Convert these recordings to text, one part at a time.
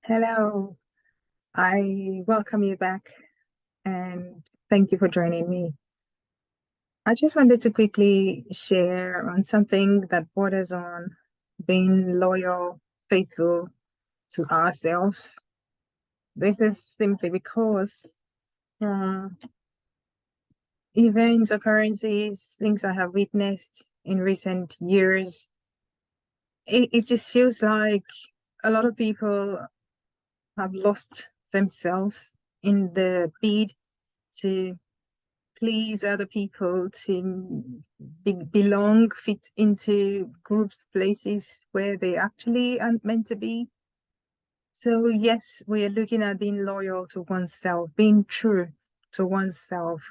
Hello, I welcome you back and thank you for joining me. I just wanted to quickly share on something that borders on being loyal, faithful to ourselves. This is simply because um, events, occurrences, things I have witnessed in recent years, it just feels like a lot of people have lost themselves in the bid to please other people, to belong, fit into groups, places where they actually aren't meant to be. So, yes, we are looking at being loyal to oneself, being true to oneself.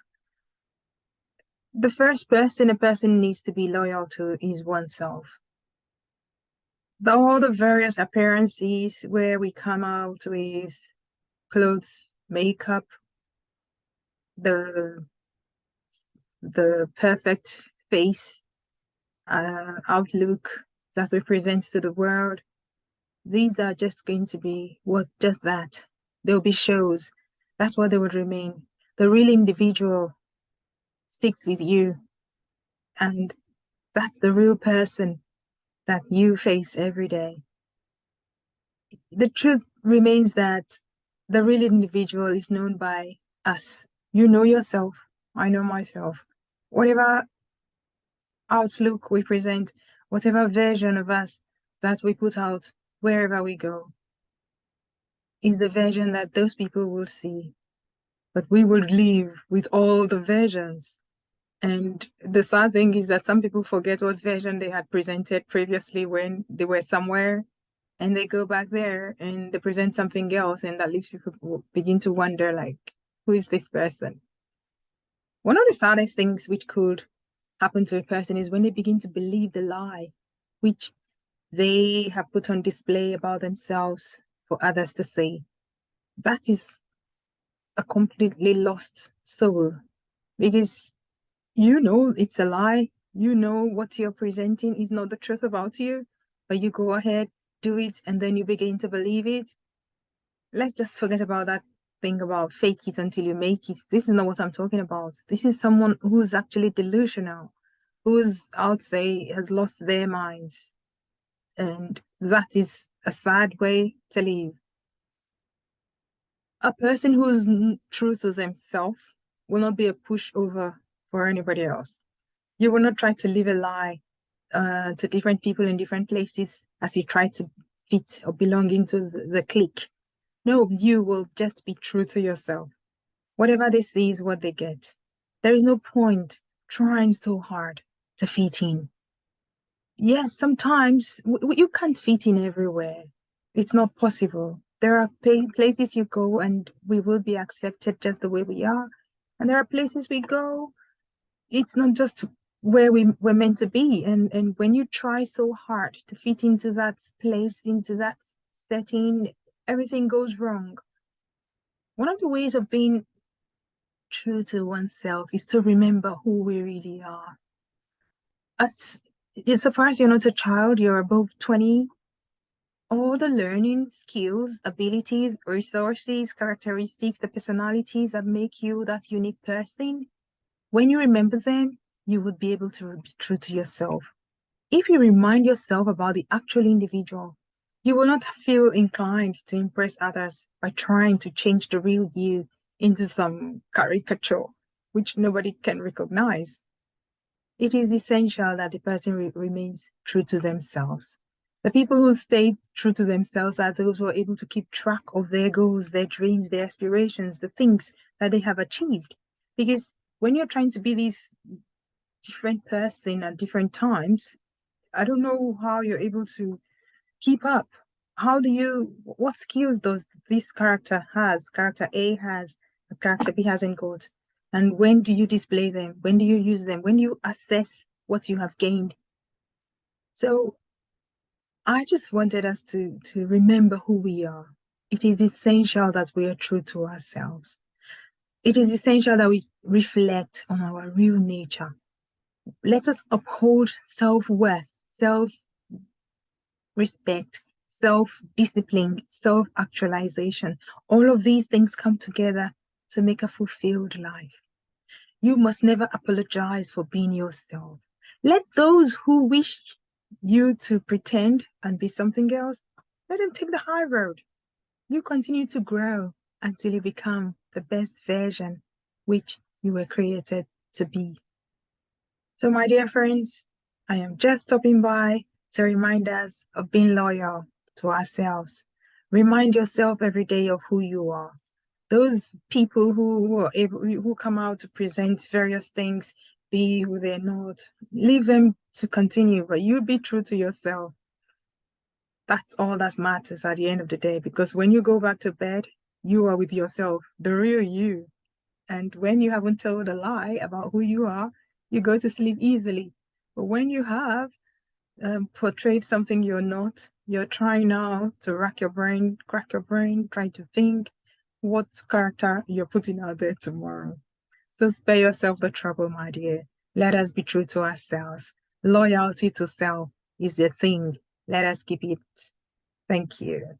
The first person a person needs to be loyal to is oneself. All the various appearances where we come out with clothes, makeup, the the perfect face, outlook that we present to the world. These are just going to be what just that. They'll be shows. That's what they would remain. The real individual sticks with you, and that's the real person that you face every day. The truth remains that the real individual is known by us. You know yourself, I know myself. Whatever outlook we present, whatever version of us that we put out wherever we go, is the version that those people will see. But we will live with all the versions. And the sad thing is that some people forget what version they had presented previously when they were somewhere, and they go back there and they present something else, and that leaves people begin to wonder, like, who is this person? One of the saddest things which could happen to a person is when they begin to believe the lie, which they have put on display about themselves for others to see. That is a completely lost soul, because you know it's a lie. You know what you're presenting is not the truth about you, but you go ahead, do it, and then you begin to believe it. Let's just forget about that thing about fake it until you make it. This is not what I'm talking about. This is someone who's actually delusional, who's, I would say, has lost their minds. And that is a sad way to live. A person who's true to themselves will not be a pushover for anybody else. You will not try to live a lie to different people in different places as you try to fit or belong into the clique. No, you will just be true to yourself. Whatever they see is what they get. There is no point trying so hard to fit in. Yes, sometimes you can't fit in everywhere. It's not possible. There are places you go and we will be accepted just the way we are. And there are places we go, it's not just where we're meant to be. And when you try so hard to fit into that place, into that setting, everything goes wrong. One of the ways of being true to oneself is to remember who we really are. As so far as you're not a child, you're above 20, all the learning, skills, abilities, resources, characteristics, the personalities that make you that unique person, when you remember them, you would be able to be true to yourself. If you remind yourself about the actual individual, you will not feel inclined to impress others by trying to change the real you into some caricature which nobody can recognize. It is essential that the person remains true to themselves. The people who stay true to themselves are those who are able to keep track of their goals, their dreams, their aspirations, the things that they have achieved. Because when you're trying to be this different person at different times, I don't know how you're able to keep up. What skills does this character has, character A has, the character B hasn't got? And when do you display them? When do you use them? When do you assess what you have gained? So I just wanted us to remember who we are. It is essential that we are true to ourselves. It is essential that we reflect on our real nature. Let us uphold self-worth, self-respect, self-discipline, self-actualization. All of these things come together to make a fulfilled life. You must never apologize for being yourself. Let those who wish you to pretend and be something else, let them take the high road. You continue to grow until you become the best version which you were created to be. So, my dear friends, I am just stopping by to remind us of being loyal to ourselves. Remind yourself every day of who you are. Those people who come out to present various things, be who they're not, leave them to continue, but you be true to yourself. That's all that matters at the end of the day, because when you go back to bed, you are with yourself, the real you. And when you haven't told a lie about who you are, you go to sleep easily. But when you have portrayed something you're not, you're trying now to rack your brain, crack your brain, trying to think what character you're putting out there tomorrow. So spare yourself the trouble, my dear. Let us be true to ourselves. Loyalty to self is the thing. Let us keep it. Thank you.